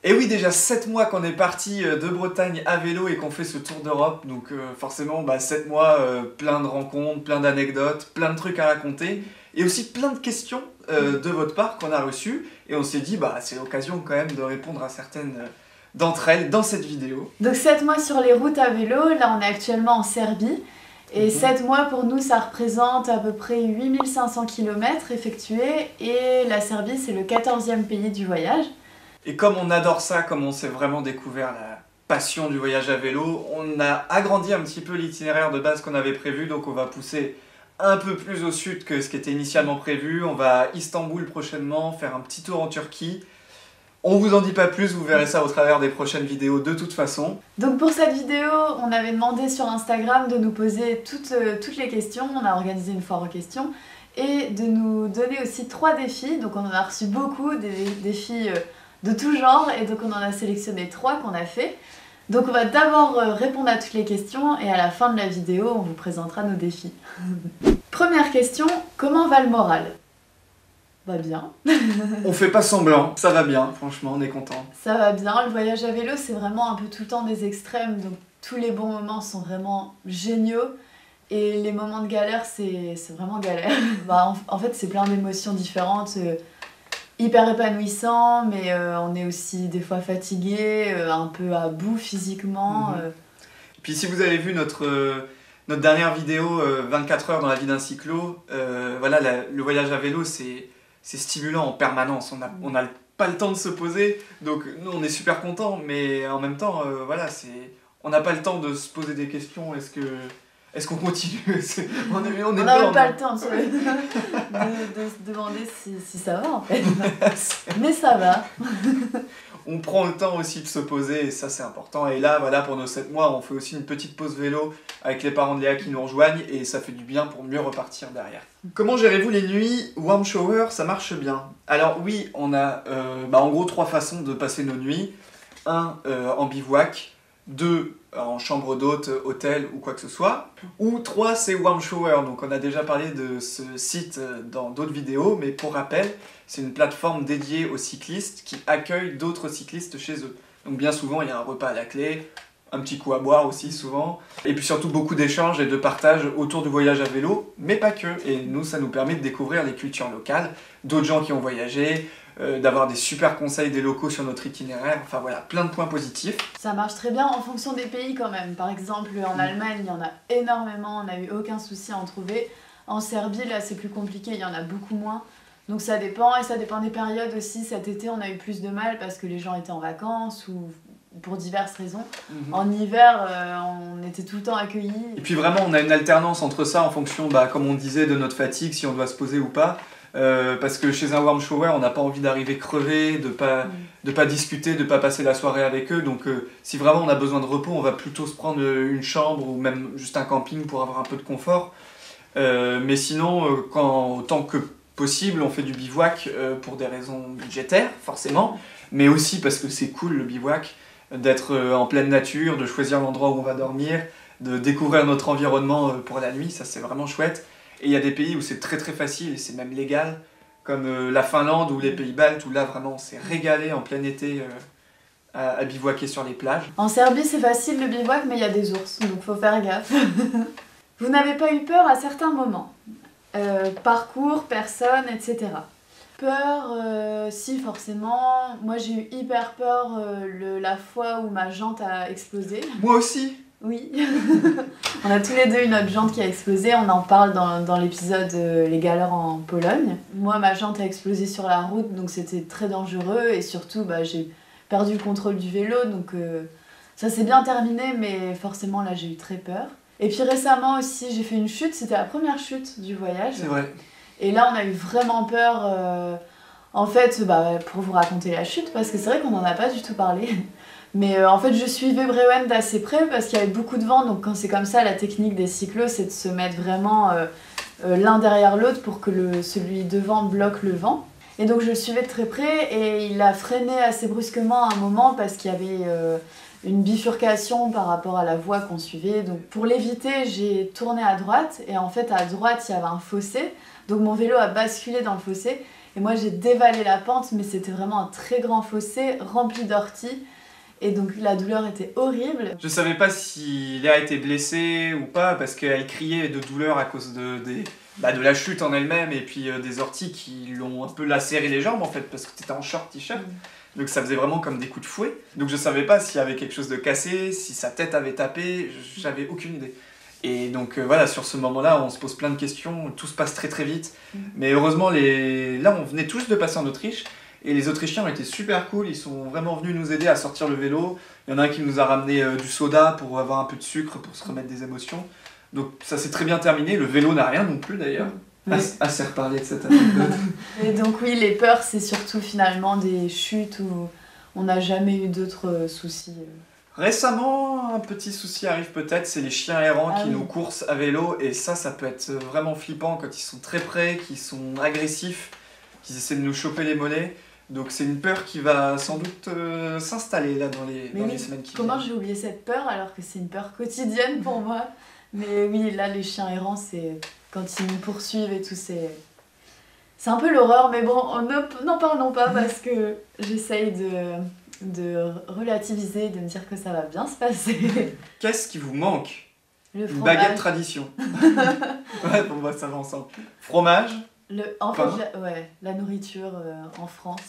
Et oui, déjà 7 mois qu'on est parti de Bretagne à vélo et qu'on fait ce tour d'Europe, donc forcément 7 mois, plein de rencontres, plein d'anecdotes, plein de trucs à raconter, et aussi plein de questions de votre part qu'on a reçues, et on s'est dit c'est l'occasion quand même de répondre à certaines d'entre elles dans cette vidéo. Donc 7 mois sur les routes à vélo, là on est actuellement en Serbie, et 7 mois pour nous ça représente à peu près 8500 km effectués, et la Serbie c'est le 14e pays du voyage. Et comme on adore ça, comme on s'est vraiment découvert la passion du voyage à vélo, on a agrandi un petit peu l'itinéraire de base qu'on avait prévu, donc on va pousser un peu plus au sud que ce qui était initialement prévu. On va à Istanbul prochainement, faire un petit tour en Turquie. On vous en dit pas plus, vous verrez ça au travers des prochaines vidéos de toute façon. Donc pour cette vidéo, on avait demandé sur Instagram de nous poser toutes les questions, on a organisé une foire aux questions, et de nous donner aussi 3 défis. Donc on en a reçu beaucoup, des défis de tout genre, et donc on en a sélectionné 3 qu'on a fait. Donc on va d'abord répondre à toutes les questions, et à la fin de la vidéo, on vous présentera nos défis. Première question, comment va le moral ? Va bien. On fait pas semblant, ça va bien, franchement, on est content. Ça va bien, le voyage à vélo c'est vraiment un peu tout le temps des extrêmes, donc tous les bons moments sont vraiment géniaux, et les moments de galère c'est vraiment galère. En fait c'est plein d'émotions différentes, hyper épanouissant, mais on est aussi des fois fatigué, un peu à bout physiquement. Puis si vous avez vu notre dernière vidéo 24 heures dans la vie d'un cyclo, le voyage à vélo c'est stimulant en permanence, on n'a pas le temps de se poser, donc nous on est super contents, mais en même temps on n'a pas le temps de se poser des questions, est-ce qu'on continue? On n'a même pas le temps de se demander si ça va en fait, mais ça va. On prend le temps aussi de se poser, et ça c'est important. Et là, pour nos 7 mois, on fait aussi une petite pause vélo avec les parents de Léa qui nous rejoignent, et ça fait du bien pour mieux repartir derrière. Comment gérez-vous les nuits? Warm shower, ça marche bien. Alors oui, on a en gros 3 façons de passer nos nuits. 1 en bivouac, 2 en chambre d'hôte, hôtel ou quoi que ce soit, ou 3 c'est warm shower. Donc on a déjà parlé de ce site dans d'autres vidéos, mais pour rappel, c'est une plateforme dédiée aux cyclistes qui accueille d'autres cyclistes chez eux. Donc bien souvent il y a un repas à la clé, un petit coup à boire aussi souvent, et puis surtout beaucoup d'échanges et de partage autour du voyage à vélo, mais pas que. Et nous ça nous permet de découvrir les cultures locales, d'autres gens qui ont voyagé, d'avoir des super conseils des locaux sur notre itinéraire, enfin voilà, plein de points positifs. Ça marche très bien en fonction des pays quand même. Par exemple en Allemagne il y en a énormément, on n'a eu aucun souci à en trouver. En Serbie là c'est plus compliqué, il y en a beaucoup moins. Donc ça dépend, et ça dépend des périodes aussi. Cet été on a eu plus de mal parce que les gens étaient en vacances ou pour diverses raisons. En hiver on était tout le temps accueillis. Et puis vraiment on a une alternance entre ça en fonction, comme on disait, de notre fatigue, si on doit se poser ou pas. Parce que chez un warm shower on n'a pas envie d'arriver crevé, de pas discuter, de pas passer la soirée avec eux, donc si vraiment on a besoin de repos, on va plutôt se prendre une chambre ou même juste un camping pour avoir un peu de confort, mais sinon autant que possible on fait du bivouac pour des raisons budgétaires forcément, mais aussi parce que c'est cool le bivouac, d'être en pleine nature, de choisir l'endroit où on va dormir, de découvrir notre environnement pour la nuit, ça c'est vraiment chouette. Et il y a des pays où c'est très très facile et c'est même légal, comme la Finlande ou les pays baltes, où là vraiment on s'est régalé en plein été à bivouaquer sur les plages. En Serbie c'est facile le bivouac, mais il y a des ours, donc faut faire gaffe. Vous n'avez pas eu peur à certains moments? Parcours, personnes, etc. Peur, si forcément. Moi j'ai eu hyper peur la fois où ma jante a explosé. Moi aussi. Oui. On a tous les deux une autre jante qui a explosé, on en parle dans l'épisode Les galères en Pologne. Moi ma jante a explosé sur la route, donc c'était très dangereux, et surtout j'ai perdu le contrôle du vélo, donc ça s'est bien terminé, mais forcément là j'ai eu très peur. Et puis récemment aussi j'ai fait une chute, c'était la première chute du voyage. C'est vrai. Et là on a eu vraiment peur, en fait, pour vous raconter la chute, parce que c'est vrai qu'on n'en a pas du tout parlé. Mais en fait je suivais Brewen d'assez près parce qu'il y avait beaucoup de vent, donc quand c'est comme ça la technique des cyclos c'est de se mettre vraiment l'un derrière l'autre pour que celui devant bloque le vent. Et donc je le suivais de très près, et il a freiné assez brusquement à un moment parce qu'il y avait une bifurcation par rapport à la voie qu'on suivait. Donc pour l'éviter j'ai tourné à droite, et en fait à droite il y avait un fossé, donc mon vélo a basculé dans le fossé. Et moi j'ai dévalé la pente, mais c'était vraiment un très grand fossé rempli d'orties. Et donc la douleur était horrible. Je savais pas si Léa était blessée ou pas, parce qu'elle criait de douleur à cause de la chute en elle-même, et puis des orties qui l'ont un peu lacéré les jambes en fait, parce que t'étais en short t-shirt. Donc ça faisait vraiment comme des coups de fouet. Donc je savais pas s'il y avait quelque chose de cassé, si sa tête avait tapé, j'avais aucune idée. Et donc voilà, sur ce moment-là, on se pose plein de questions, tout se passe très très vite. Mais heureusement, là on venait tous de passer en Autriche, et les Autrichiens ont été super cool, ils sont vraiment venus nous aider à sortir le vélo. Il y en a un qui nous a ramené du soda pour avoir un peu de sucre, pour se remettre des émotions. Donc ça s'est très bien terminé, le vélo n'a rien non plus d'ailleurs. Assez reparlé de cette anecdote. Et donc oui, les peurs, c'est surtout finalement des chutes où on n'a jamais eu d'autres soucis. Récemment, un petit souci arrive peut-être, c'est les chiens errants qui nous coursent à vélo, et ça peut être vraiment flippant quand ils sont très près, qu'ils sont agressifs, qu'ils essaient de nous choper les mollets. Donc c'est une peur qui va sans doute s'installer là dans les semaines qui viennent. Comment j'ai oublié cette peur alors que c'est une peur quotidienne pour moi. Mais oui, là les chiens errants, c'est quand ils nous poursuivent et tout, c'est un peu l'horreur. Mais bon, n'en parlons pas parce que j'essaye de relativiser, de me dire que ça va bien se passer. Qu'est-ce qui vous manque? Le fromage. Une baguette tradition. Ouais, bon bah ça va ensemble. Fromage. En fait, la nourriture en France.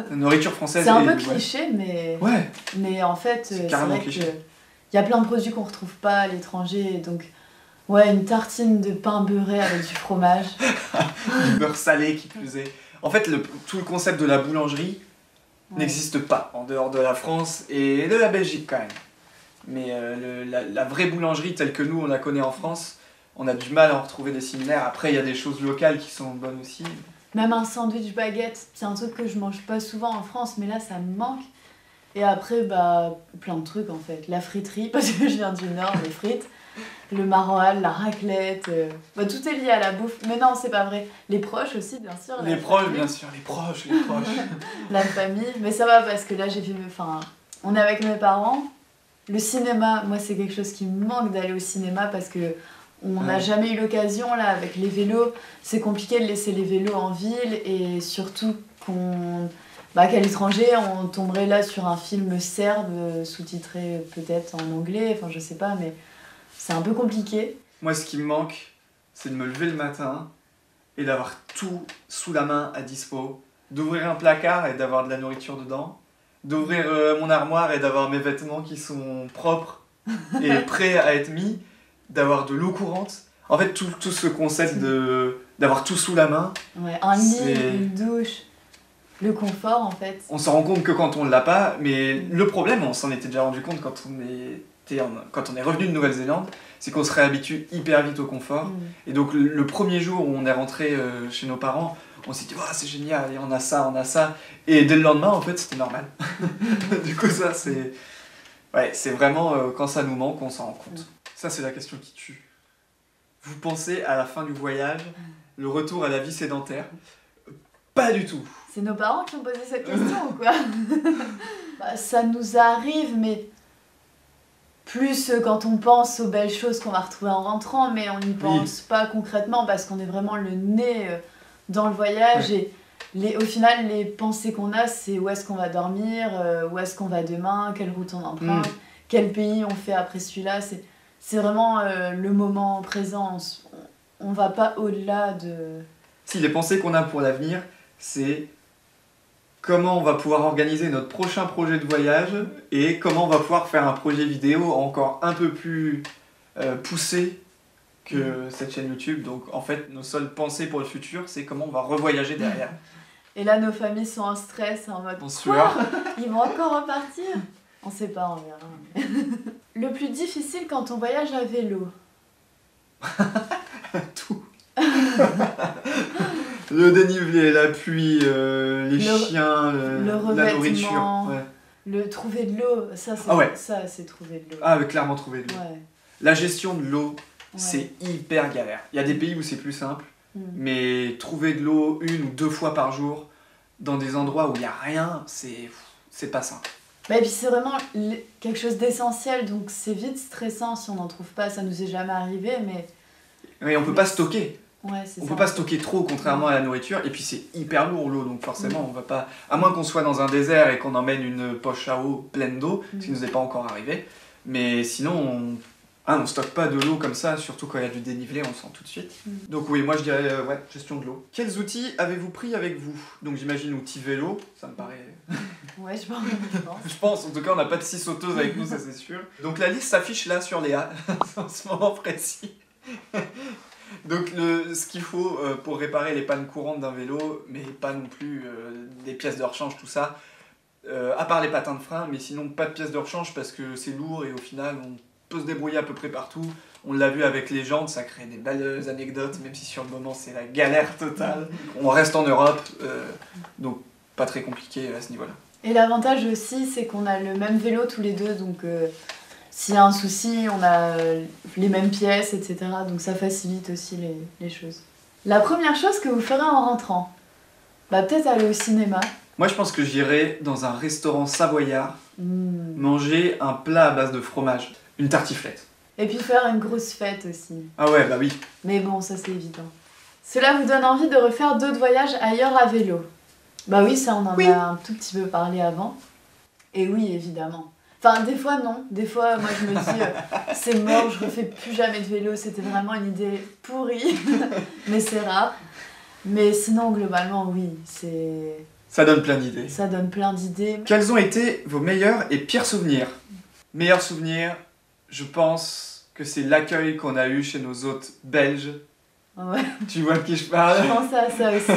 La nourriture française. C'est un peu cliché, mais en fait, c'est vrai cliché. qu'il y a plein de produits qu'on retrouve pas à l'étranger. Donc, ouais, une tartine de pain beurré avec du fromage. Du beurre salé qui plus est. En fait, tout le concept de la boulangerie n'existe pas en dehors de la France et de la Belgique quand même. Mais la vraie boulangerie telle que nous on la connaît en France, on a du mal à en retrouver des similaires. Après, il y a des choses locales qui sont bonnes aussi. Même un sandwich baguette, c'est un truc que je mange pas souvent en France, mais là ça me manque. Et après, bah, plein de trucs en fait. La friterie, parce que je viens du Nord, les frites. Le maroilles, la raclette. Bah, tout est lié à la bouffe. Mais non, c'est pas vrai. Les proches aussi, bien sûr. Les proches, bien sûr. Les proches. La famille. Mais ça va parce que là, on est avec mes parents. Le cinéma, moi, c'est quelque chose qui me manque d'aller au cinéma parce que on n'a jamais eu l'occasion là avec les vélos. C'est compliqué de laisser les vélos en ville et surtout qu'à l'étranger on tomberait là sur un film serbe sous-titré peut-être en anglais, enfin je sais pas, mais c'est un peu compliqué. Moi ce qui me manque, c'est de me lever le matin et d'avoir tout sous la main à dispo, d'ouvrir un placard et d'avoir de la nourriture dedans, d'ouvrir mon armoire et d'avoir mes vêtements qui sont propres et prêts à être mis, d'avoir de l'eau courante. En fait, tout ce concept d'avoir tout sous la main. Ouais, un lit, une douche, le confort en fait. On s'en rend compte que quand on ne l'a pas, mais le problème, on s'en était déjà rendu compte quand on est revenu de Nouvelle-Zélande, c'est qu'on se réhabitue hyper vite au confort. Et donc le premier jour où on est rentré chez nos parents, on s'est dit oh, c'est génial, et on a ça. Et dès le lendemain, en fait, c'était normal. Du coup, ça, c'est vraiment quand ça nous manque, on s'en rend compte. Ça, c'est la question qui tue. Vous pensez à la fin du voyage, le retour à la vie sédentaire? Pas du tout. C'est nos parents qui ont posé cette question ou quoi? Bah, ça nous arrive, mais plus quand on pense aux belles choses qu'on va retrouver en rentrant, mais on n'y pense pas concrètement parce qu'on est vraiment le nez dans le voyage. Et au final, les pensées qu'on a, c'est où est-ce qu'on va dormir, où est-ce qu'on va demain, quelle route on emprunte, quel pays on fait après celui-là. C'est vraiment le moment présent. On va pas au-delà de... Si, les pensées qu'on a pour l'avenir, c'est comment on va pouvoir organiser notre prochain projet de voyage et comment on va pouvoir faire un projet vidéo encore un peu plus poussé que cette chaîne YouTube. Donc en fait, nos seules pensées pour le futur, c'est comment on va revoyager derrière. Et là, nos familles sont en stress, en mode... Ils vont encore repartir? On sait pas, on verra. Le plus difficile quand on voyage à vélo? Tout. Le dénivelé, la pluie, les chiens, la nourriture. Le trouver de l'eau, ça c'est trouver de l'eau. Ah, clairement trouver de l'eau. La gestion de l'eau, c'est hyper galère. Il y a des pays où c'est plus simple, mais trouver de l'eau 1 ou 2 fois par jour dans des endroits où il n'y a rien, c'est pas simple. Bah, et puis c'est vraiment quelque chose d'essentiel, donc c'est vite stressant si on n'en trouve pas, ça nous est jamais arrivé, mais... Mais on peut pas stocker. Ouais, c'est On ça. peut pas stocker trop, contrairement à la nourriture, et puis c'est hyper lourd l'eau, donc forcément on va pas... À moins qu'on soit dans un désert et qu'on emmène une poche à eau pleine d'eau, ce qui nous est pas encore arrivé, mais sinon on stocke pas de l'eau comme ça, surtout quand il y a du dénivelé, on le sent tout de suite. Donc oui, moi je dirais ouais, gestion de l'eau. Quels outils avez-vous pris avec vous? Donc j'imagine outil vélo, ça me paraît... Ouais, je pense. Je pense, en tout cas on n'a pas de scie sauteuse avec nous, ça c'est sûr. Donc la liste s'affiche là sur Léa, en ce moment précis. Donc ce qu'il faut pour réparer les pannes courantes d'un vélo, mais pas non plus des pièces de rechange, tout ça, à part les patins de frein, mais sinon pas de pièces de rechange parce que c'est lourd et au final on peut se débrouiller à peu près partout. On l'a vu avec les jantes, ça crée des belles anecdotes, même si sur le moment c'est la galère totale. On reste en Europe, donc pas très compliqué à ce niveau-là. Et l'avantage aussi, c'est qu'on a le même vélo tous les deux, donc s'il y a un souci, on a les mêmes pièces, etc. Donc ça facilite aussi les choses. La première chose que vous ferez en rentrant, bah peut-être aller au cinéma. Moi je pense que j'irai dans un restaurant savoyard manger un plat à base de fromage, une tartiflette. Et puis faire une grosse fête aussi. Ah ouais, bah oui. Mais bon, ça c'est évident. Cela vous donne envie de refaire d'autres voyages ailleurs à vélo? Bah oui, ça on en a un tout petit peu parlé avant. Et oui, évidemment. Enfin, des fois non. Des fois, moi je me dis, c'est mort, je refais plus jamais de vélo. C'était vraiment une idée pourrie. Mais c'est rare. Mais sinon, globalement, oui, c'est... Ça donne plein d'idées. Ça donne plein d'idées. Quels ont été vos meilleurs et pires souvenirs? Meilleurs souvenirs, je pense que c'est l'accueil qu'on a eu chez nos hôtes belges. Ouais. Tu vois de qui je parle? Je pense à ça aussi.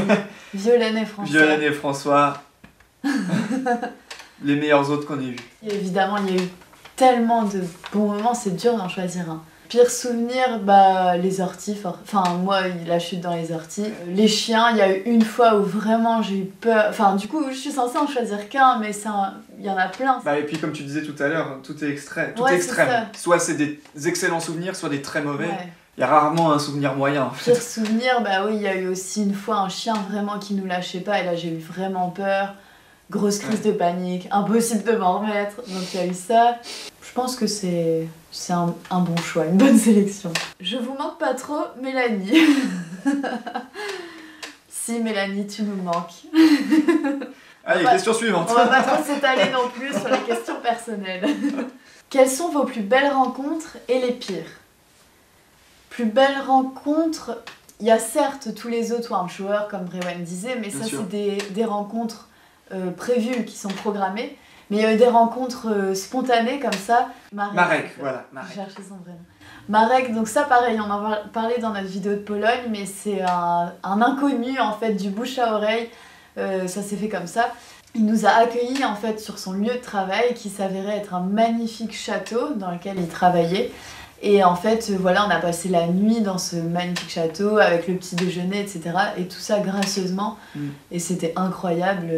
Violaine et François. Violaine et François. Les meilleurs hôtes qu'on ait eus. Et évidemment, il y a eu tellement de bons moments, c'est dur d'en choisir un. Pire souvenir, bah les orties, enfin moi la chute dans les orties. Les chiens, il y a eu une fois où vraiment j'ai eu peur, enfin du coup je suis censée en choisir qu'un, mais il y en a plein. Bah et puis comme tu disais tout à l'heure, tout est extrême. Tout Ouais, est extrême. C'est soit c'est des excellents souvenirs, soit des très mauvais. Ouais. Il y a rarement un souvenir moyen en fait. Pire souvenir, bah oui, il y a eu aussi une fois un chien vraiment qui nous lâchait pas et là j'ai eu vraiment peur. Grosse crise de panique, impossible de m'en remettre, donc il y a eu ça. Je pense que c'est un bon choix, une bonne sélection. Je vous manque pas trop, Mélanie. Si, Mélanie, tu nous manques. Allez, question suivante. On va pas trop s'étaler non plus sur les questions personnelles. Quelles sont vos plus belles rencontres et les pires? Plus belles rencontres, il y a certes tous les autres one showers comme Brewen disait, mais Bien ça sûr. c'est des rencontres prévues qui sont programmées. Mais il y a eu des rencontres spontanées comme ça. Marek, voilà, Marek. J'ai cherché son vrai nom. Marek, donc ça pareil, on en a parlé dans notre vidéo de Pologne, mais c'est un inconnu en fait du bouche à oreille. Ça s'est fait comme ça. Il nous a accueillis en fait sur son lieu de travail qui s'avérait être un magnifique château dans lequel il travaillait. Et en fait, voilà, on a passé la nuit dans ce magnifique château avec le petit déjeuner, etc. Et tout ça gracieusement. Et c'était incroyable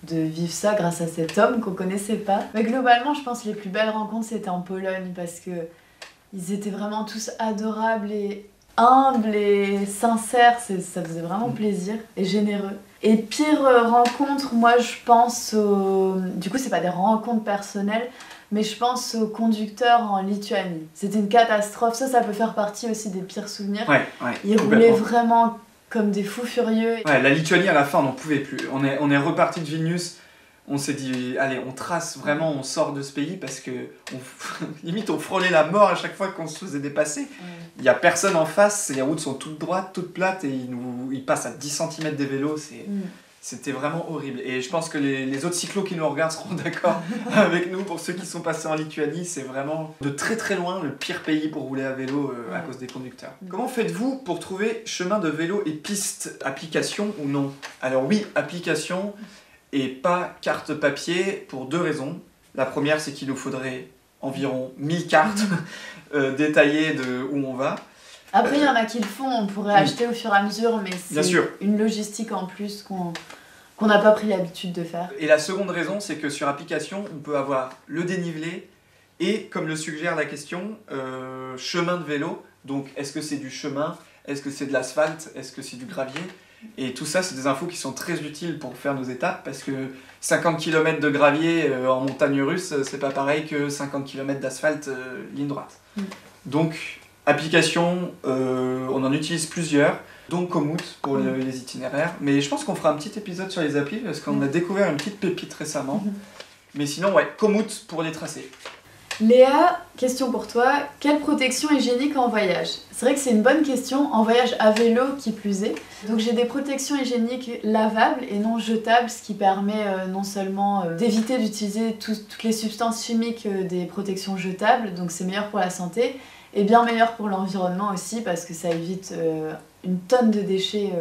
de vivre ça grâce à cet homme qu'on connaissait pas. Mais globalement, je pense que les plus belles rencontres, c'était en Pologne parce que ils étaient vraiment tous adorables et humbles et sincères. Ça faisait vraiment plaisir et généreux. Et pire rencontre, moi, je pense aux... Du coup, c'est pas des rencontres personnelles, mais je pense au conducteur en Lituanie. C'était une catastrophe. Ça peut faire partie aussi des pires souvenirs. Ouais, Ils roulaient vraiment comme des fous furieux. Ouais, la Lituanie à la fin on n'en pouvait plus. On est reparti de Vilnius, on s'est dit allez on trace vraiment, on sort de ce pays parce que limite on frôlait la mort à chaque fois qu'on se faisait dépasser. Il n'y a personne en face, les routes sont toutes droites, toutes plates et ils passent à 10 cm des vélos, c'était vraiment horrible. Et je pense que les autres cyclos qui nous regardent seront d'accord avec nous. Pour ceux qui sont passés en Lituanie, c'est vraiment de très très loin le pire pays pour rouler à vélo à cause des conducteurs. Comment faites-vous pour trouver chemin de vélo et piste? Application ou non? Alors oui, application et pas carte papier pour deux raisons. La première, c'est qu'il nous faudrait environ 1000 cartes détaillées de où on va. Après, il y en a qui le font, on pourrait acheter au fur et à mesure, mais c'est une logistique en plus qu'on n'a pas pris l'habitude de faire. Et la seconde raison, c'est que sur application, on peut avoir le dénivelé et, comme le suggère la question, chemin de vélo. Donc, est-ce que c'est du chemin? Est-ce que c'est de l'asphalte? Est-ce que c'est du gravier? Et tout ça, c'est des infos qui sont très utiles pour faire nos étapes parce que 50 km de gravier en montagne russe, c'est pas pareil que 50 km d'asphalte ligne droite. Donc, application, on en utilise plusieurs. Donc Komoot pour les itinéraires. Mais je pense qu'on fera un petit épisode sur les applis parce qu'on a découvert une petite pépite récemment. Mais sinon, ouais, Komoot pour les tracés. Léa, question pour toi. Quelle protection hygiénique en voyage? C'est vrai que c'est une bonne question, en voyage à vélo qui plus est. Donc j'ai des protections hygiéniques lavables et non jetables, ce qui permet non seulement d'éviter d'utiliser toutes les substances chimiques des protections jetables, donc c'est meilleur pour la santé, et bien meilleur pour l'environnement aussi parce que ça évite une tonne de déchets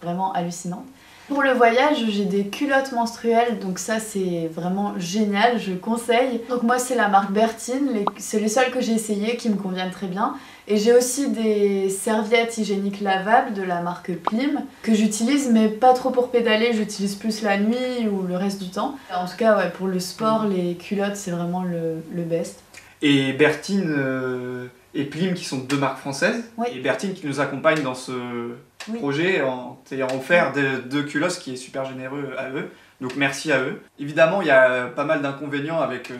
vraiment hallucinants. Pour le voyage, j'ai des culottes menstruelles, donc ça c'est vraiment génial, je conseille. Donc moi c'est la marque Bertine, c'est les seules que j'ai essayées qui me conviennent très bien. Et j'ai aussi des serviettes hygiéniques lavables de la marque Plim que j'utilise mais pas trop pour pédaler, j'utilise plus la nuit ou le reste du temps. En tout cas ouais, pour le sport, les culottes c'est vraiment le best. Et Bertine et Plim qui sont deux marques françaises. Oui. Et Bertine qui nous accompagne dans ce projet en ayant offert deux culottes, ce qui est super généreux à eux. Donc merci à eux. Évidemment, il y a pas mal d'inconvénients avec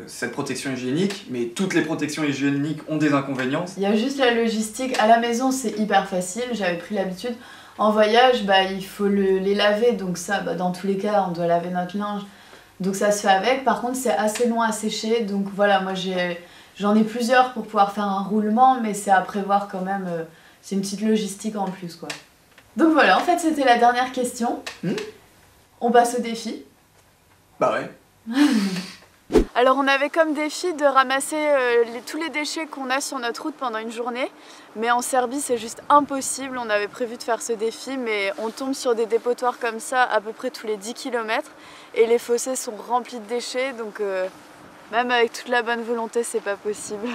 cette protection hygiénique, mais toutes les protections hygiéniques ont des inconvénients. Il y a juste la logistique. À la maison, c'est hyper facile, j'avais pris l'habitude. En voyage, il faut les laver, donc ça, dans tous les cas, on doit laver notre linge. Donc ça se fait avec. Par contre, c'est assez long à sécher, donc voilà, moi j'en ai plusieurs pour pouvoir faire un roulement, mais c'est à prévoir quand même. C'est une petite logistique en plus, quoi. Donc voilà, en fait, c'était la dernière question. On passe au défi. Bah ouais. Alors on avait comme défi de ramasser tous les déchets qu'on a sur notre route pendant une journée. Mais en Serbie, c'est juste impossible. On avait prévu de faire ce défi, mais on tombe sur des dépotoirs comme ça à peu près tous les 10 km. Et les fossés sont remplis de déchets, donc même avec toute la bonne volonté, c'est pas possible.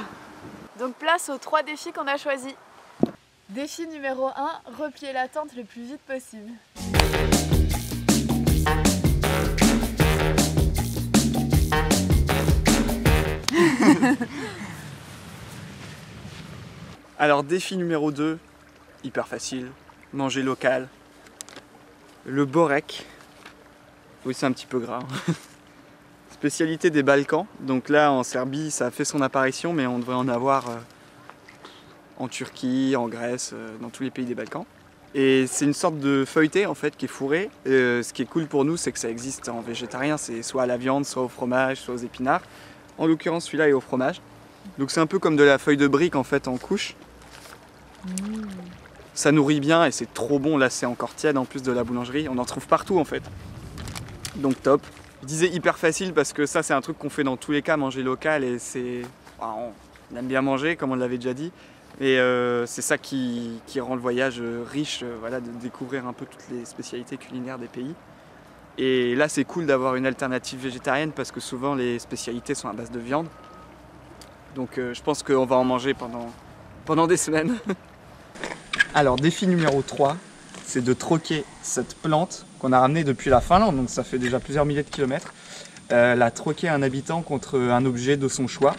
Donc place aux 3 défis qu'on a choisis. Défi numéro 1, replier la tente le plus vite possible. Alors défi numéro 2, hyper facile, manger local. Le borek, oui c'est un petit peu gras. Spécialité des Balkans, donc là en Serbie ça a fait son apparition mais on devrait en avoir en Turquie, en Grèce, dans tous les pays des Balkans. Et c'est une sorte de feuilleté en fait qui est fourré. Ce qui est cool pour nous c'est que ça existe en végétarien, c'est soit à la viande, soit au fromage, soit aux épinards. En l'occurrence celui-là est au fromage. Donc c'est un peu comme de la feuille de brique en fait en couche. Ça nourrit bien et c'est trop bon, là c'est encore tiède en plus de la boulangerie, on en trouve partout en fait. Donc top. Je disais hyper facile parce que ça c'est un truc qu'on fait dans tous les cas, manger local et c'est... on aime bien manger comme on l'avait déjà dit. Et c'est ça qui rend le voyage riche, voilà, de découvrir un peu toutes les spécialités culinaires des pays. Et là c'est cool d'avoir une alternative végétarienne parce que souvent les spécialités sont à base de viande. Donc je pense qu'on va en manger pendant des semaines. Alors défi numéro 3, c'est de troquer cette plante qu'on a ramenée depuis la Finlande, donc ça fait déjà plusieurs milliers de kilomètres, la troquer à un habitant contre un objet de son choix.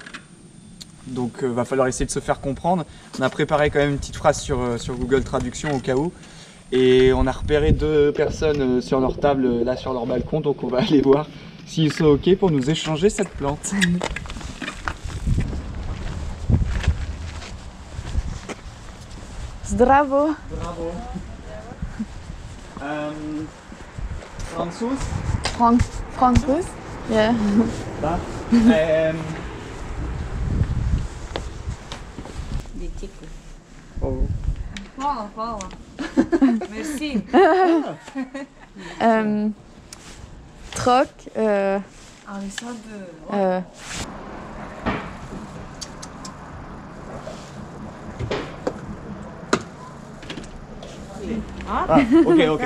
Donc va falloir essayer de se faire comprendre. On a préparé quand même une petite phrase sur Google Traduction au cas où. Et on a repéré 2 personnes sur leur table, là sur leur balcon, donc on va aller voir s'ils sont ok pour nous échanger cette plante. Zdravo. Bravo. Francis? Francis? Yeah. Da. Oh. Hvala, hvala. Merci. Troc. Ali sad... Ah, ok.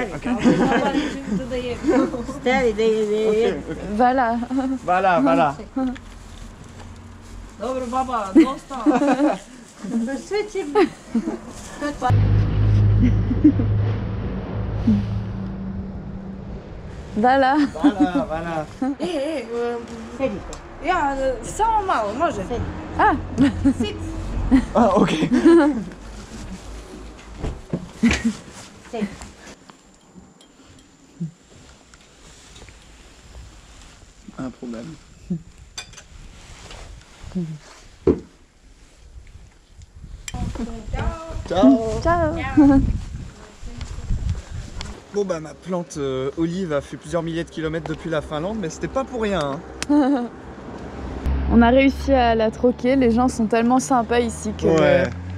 Stavi da je... Voilà. Voilà. Dobro, baba, dosta. Sve će... Voilà. Sedite. Ja, samo malo, može? Ah. Sit. Ah, ok. Sit. Un problème. Ciao. Ciao. Bon bah ma plante olive a fait plusieurs milliers de kilomètres depuis la Finlande, mais c'était pas pour rien. Hein. On a réussi à la troquer, les gens sont tellement sympas ici que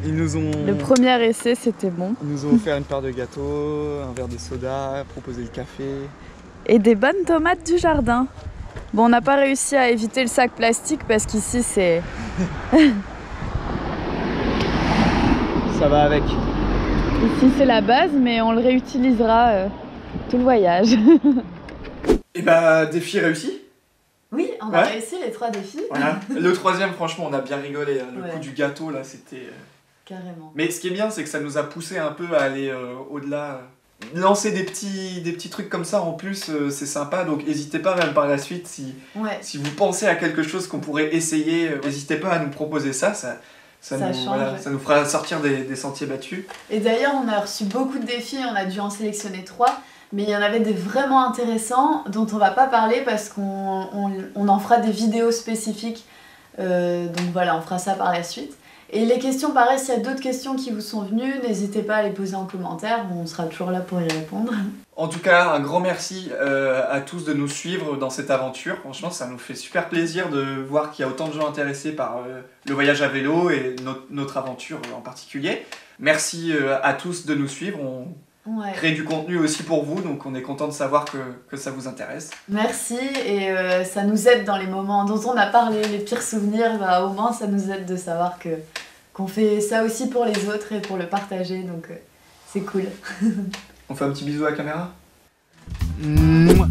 ils nous ont... le premier essai c'était bon. Ils nous ont offert une part de gâteau, un verre de soda, proposé le café. Et des bonnes tomates du jardin. Bon, on n'a pas réussi à éviter le sac plastique parce qu'ici c'est... Ça va avec. Ici c'est la base, mais on le réutilisera tout le voyage. Et bah défi réussi. Oui, on a réussi les 3 défis. Voilà. Le troisième, franchement, on a bien rigolé. Hein. Le coup du gâteau, là, c'était... Carrément. Mais ce qui est bien, c'est que ça nous a poussé un peu à aller au-delà. Lancer des petits trucs comme ça, en plus, c'est sympa. Donc n'hésitez pas, même par la suite, si vous pensez à quelque chose qu'on pourrait essayer, n'hésitez pas à nous proposer ça. Ça nous fera sortir des sentiers battus. Et d'ailleurs, on a reçu beaucoup de défis, on a dû en sélectionner 3. Mais il y en avait des vraiment intéressants dont on va pas parler parce qu'on en fera des vidéos spécifiques. Donc voilà, on fera ça par la suite. Et les questions, pareil, s'il y a d'autres questions qui vous sont venues, n'hésitez pas à les poser en commentaire, on sera toujours là pour y répondre. En tout cas, un grand merci à tous de nous suivre dans cette aventure. Franchement, ça nous fait super plaisir de voir qu'il y a autant de gens intéressés par le voyage à vélo et notre aventure en particulier. Merci à tous de nous suivre. On crée du contenu aussi pour vous, donc on est content de savoir que ça vous intéresse. Merci, et ça nous aide dans les moments dont on a parlé, les pires souvenirs, bah, au moins ça nous aide de savoir qu'on fait ça aussi pour les autres et pour le partager, donc c'est cool. On fait un petit bisou à la caméra. Mouah.